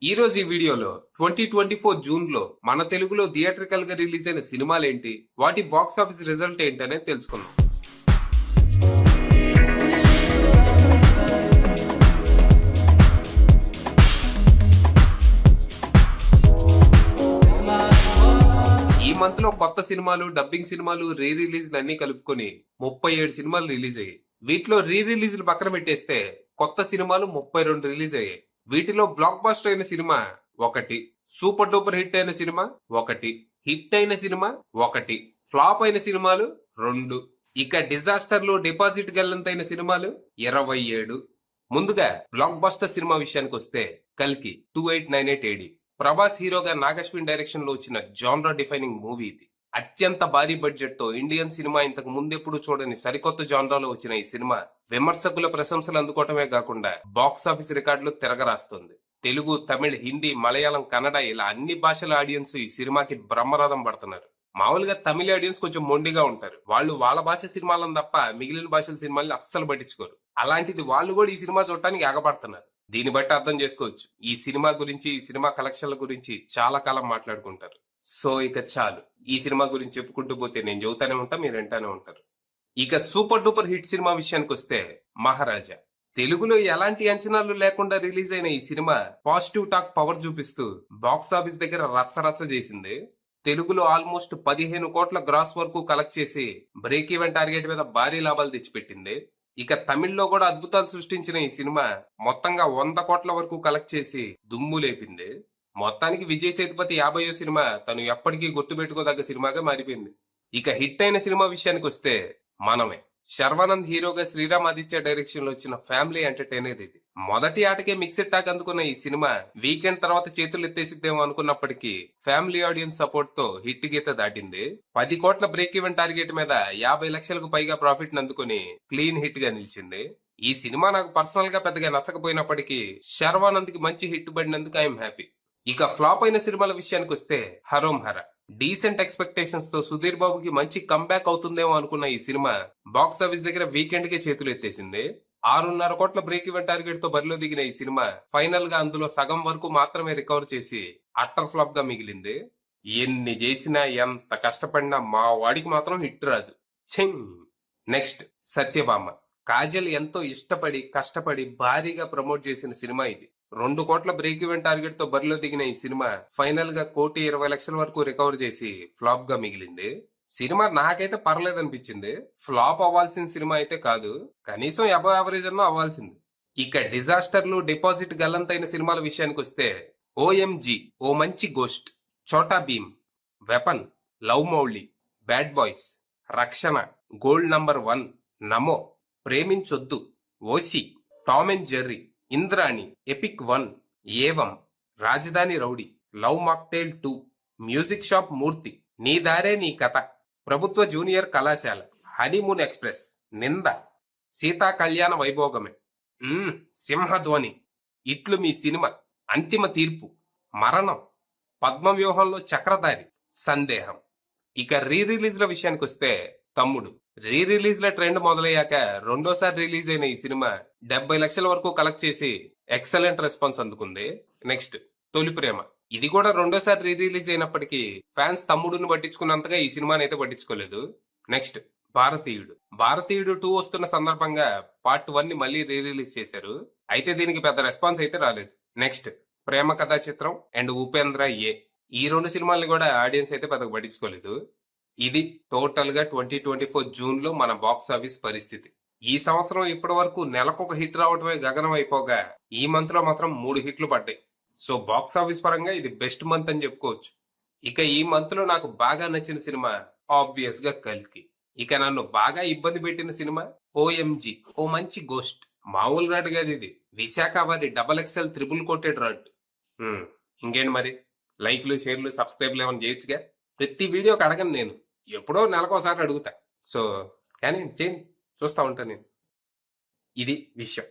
ఈ రోజు ఈ వీడియోలో 2024 జూన్ లో మన తెలుగులో థియేట్రికల్ గా రిలీజ్ అయిన సినిమాలేంటి, వాటి బాక్స్ ఆఫీస్ రిజల్ట్ ఏంటనే తెలుసుకుందాం. ఈ మంత్ లో కొత్త సినిమాలు, డబ్బింగ్ సినిమాలు, రీ రిలీజ్లు అన్ని కలుపుకొని 37 సినిమాలు రిలీజ్ అయ్యాయి. వీటిలో రీ రిలీజ్లు పక్కన పెట్టేస్తే కొత్త సినిమాలు 32 రిలీజ్ అయ్యాయి. వీటిలో బ్లాక్ బాస్టర్ అయిన సినిమా ఒకటి, సూపర్ డూపర్ హిట్ అయిన సినిమా ఒకటి, హిట్ అయిన సినిమా ఒకటి, ఫ్లాప్ అయిన సినిమాలు 2, ఇక డిజాస్టర్లు, డిపాజిట్ గల్లంతైన సినిమాలు 27. ముందుగా బ్లాక్ బాస్టర్ సినిమా విషయానికి వస్తే కల్కి 2898 AD. ప్రభాస్ హీరోగా నాగశ్విన్ డైరెక్షన్ లో వచ్చిన జాన్రా డిఫైనింగ్ మూవీ ఇది. అత్యంత భారీ బడ్జెట్ తో ఇండియన్ సినిమా ఇంతకు ముందెప్పుడు చూడని సరికొత్త జాన్రాలో వచ్చిన ఈ సినిమా విమర్శకుల ప్రశంసలు అందుకోవటమే కాకుండా బాక్స్ ఆఫీస్ రికార్డులు తిరగరాస్తుంది. తెలుగు, తమిళ్, హిందీ, మలయాళం, కన్నడ ఇలా అన్ని భాషల ఆడియన్స్ ఈ సినిమాకి బ్రహ్మరథం పడుతున్నారు. మామూలుగా తమిళ ఆడియన్స్ కొంచెం మొండిగా ఉంటారు. వాళ్ళు వాళ్ళ భాష సినిమాలను తప్ప మిగిలిన భాషల సినిమాల్ని అస్సలు పట్టించుకోరు. అలాంటిది వాళ్ళు కూడా ఈ సినిమా చూడటానికి ఆగపడుతున్నారు. దీన్ని బట్టి అర్థం చేసుకోవచ్చు, ఈ సినిమా గురించి, ఈ సినిమా కలెక్షన్ల గురించి చాలా కాలం మాట్లాడుకుంటారు. సో ఇక చాలు, ఈ సినిమా గురించి చెప్పుకుంటూ పోతే నేను చెబుతానే ఉంటా, మీరు వింటానే ఉంటారు. ఇక సూపర్ డూపర్ హిట్ సినిమా విషయానికి వస్తే మహారాజా. తెలుగులో ఎలాంటి అంచనాలు లేకుండా రిలీజ్ అయిన ఈ సినిమా పాజిటివ్ టాక్ పవర్ చూపిస్తూ బాక్స్ ఆఫీస్ దగ్గర రచ్చరచ్చ చేసింది. తెలుగులో ఆల్మోస్ట్ 15 కోట్ల గ్రాస్ వరకు కలెక్ట్ చేసి బ్రేక్ ఈవెన్ టార్గెట్ మీద భారీ లాభాలు తెచ్చిపెట్టింది. ఇక తమిళ్లో కూడా అద్భుతాలు సృష్టించిన ఈ సినిమా మొత్తంగా 100 కోట్ల వరకు కలెక్ట్ చేసి దుమ్ము లేపింది. మొత్తానికి విజయ్ సేతుపతి 50వ సినిమా తను ఎప్పటికీ గుర్తుపెట్టుకోదగ్గ సినిమాగా మారిపోయింది. ఇక హిట్ అయిన సినిమా విషయానికి వస్తే మనమే. శర్వానంద్ హీరోగా శ్రీరామ్ ఆదిత్య డైరెక్షన్ లో వచ్చిన ఫ్యామిలీ ఎంటర్టైనర్ ఇది. మొదటి ఆటకే మిక్స్డ్ టాక్ అందుకున్న ఈ సినిమా వీకెండ్ తర్వాత చేతులు ఎత్తేసిద్దేమో అనుకున్నప్పటికీ ఫ్యామిలీ ఆడియన్స్ సపోర్ట్ తో హిట్ గీత దాటింది. 10 కోట్ల బ్రేక్ ఈవెన్ టార్గెట్ మీద 50 లక్షలకు పైగా ప్రాఫిట్ అందుకుని క్లీన్ హిట్ గా నిలిచింది. ఈ సినిమా నాకు పర్సనల్ గా పెద్దగా నచ్చకపోయినప్పటికీ శర్వానంద్ కి మంచి హిట్ పడినందుకు ఐఎమ్ హ్యాపీ. ఇక ఫ్లాప్ అయిన సినిమాల విషయానికి వస్తే హరోం హర. డీసెంట్ ఎక్స్పెక్టేషన్స్ తో సుధీర్ బాబుకి మంచి కంబ్యాక్ అవుతుందేమో అనుకున్న ఈ సినిమా బాక్స్ ఆఫీస్ దగ్గర వీకెండ్ కే చేతులు ఎత్తేసింది. 6.5 కోట్ల బ్రేక్ ఈవెన్ టార్గెట్ తో బరిలో దిగిన ఈ సినిమా ఫైనల్ గా అందులో సగం వరకు మాత్రమే రికవర్ చేసి అట్టర్ ఫ్లాప్ గా మిగిలింది. ఎన్ని చేసినా, ఎంత కష్టపడినా మా వాడికి మాత్రం హిట్ రాదు. నెక్స్ట్ సత్యభామ. కాజల్ ఎంతో ఇష్టపడి, కష్టపడి భారీగా ప్రమోట్ చేసిన సినిమా ఇది. 2 కోట్ల బ్రేక్ ఈవెన్ టార్గెట్ తో బరిలో దిగిన ఈ సినిమా ఫైనల్ గా 1,20,00,000 వరకు రికవర్ చేసి ఫ్లాప్ గా మిగిలింది. సినిమా నాకైతే పర్లేదనిపించింది. ఫ్లాప్ అవ్వాల్సిన సినిమా అయితే కాదు, కనీసం అబవ్ యావరేజ్ అన్నా అవ్వాల్సింది. ఇక డిజాస్టర్లు, డిపాజిట్ గల్లంతైన సినిమాల విషయానికి వస్తే ఓఎంజీ, ఓ మంచి ghost, Chota Bheem, weapon, love Mouli, bad boys, Rakshana, gold number 1, Namo, ప్రేమించొద్దు, ఓసి, Tom and Jerry, Indrani, epic 1, ఏవం, Rajadhani rowdy, love mocktail 2, music shop Murthy, నీ దారే నీ కథ, ప్రభుత్వ జూనియర్ కళాశాల, హనీమూన్ ఎక్స్ప్రెస్, నింద, సీతా కళ్యాణ వైభోగమే, సింహధ్వని, ఇట్లు మీ సినిమా, అంతిమ తీర్పు, మరణం, పద్మవ్యూహంలో చక్రధారి, సందేహం. ఇక రీ రిలీజ్ల విషయానికి వస్తే తమ్ముడు. రీ రిలీజ్ల ట్రెండ్ మొదలయ్యాక రెండోసారి రిలీజ్ అయిన ఈ సినిమా 70 లక్షల వరకు కలెక్ట్ చేసి ఎక్సలెంట్ రెస్పాన్స్ అందుకుంది. నెక్స్ట్ తొలి ప్రేమ. ఇది కూడా రెండోసారి రీ రిలీజ్ అయినప్పటికీ ఫ్యాన్స్ తమ్ముడుని పట్టించుకున్నంతగా ఈ సినిమాని అయితే పట్టించుకోలేదు. నెక్స్ట్ భారతీయుడు. భారతీయుడు 2 వస్తున్న సందర్భంగా పార్ట్ 1 ని మళ్ళీ రీ రిలీజ్ చేశారు. అయితే దీనికి పెద్ద రెస్పాన్స్ అయితే రాలేదు. నెక్స్ట్ ప్రేమ కథా చిత్రం అండ్ ఉపేంద్ర ఏ. ఈ 2 సినిమాల్ని కూడా ఆడియన్స్ అయితే పెద్దగా పట్టించుకోలేదు. ఇది టోటల్ గా 2024 జూన్ లో మన బాక్స్ ఆఫీస్ పరిస్థితి. ఈ సంవత్సరం ఇప్పటి వరకు నెలకొక హిట్ రావటమే గగనం అయిపోగా ఈ మంత్ లో మాత్రం 3 హిట్లు పడ్డాయి. సో బాక్స్ ఆఫీస్ పరంగా ఇది బెస్ట్ మంత్ అని చెప్పుకోవచ్చు. ఇక ఈ మంత్ లో నాకు బాగా నచ్చిన సినిమా ఆబ్వియస్ గా కల్కి. ఇక నన్ను బాగా ఇబ్బంది పెట్టిన సినిమా ఓఎంజీ, ఓ మంచి గోస్ట్. మామూలు రాడ్ కాదు ఇది, విశాఖ వారి XXL త్రిబుల్ కోటెడ్ రాడ్. ఇంకేంటి మరి, లైక్లు, షేర్లు, సబ్స్క్రైబ్లు ఏమైనా చేయొచ్చుగా. ప్రతి వీడియోకి అడగను నేను, ఎప్పుడో నెలకోసారి అడుగుతా. సో కానీ చేయండి, చూస్తా ఉంటాను నేను. ఇది విషయం.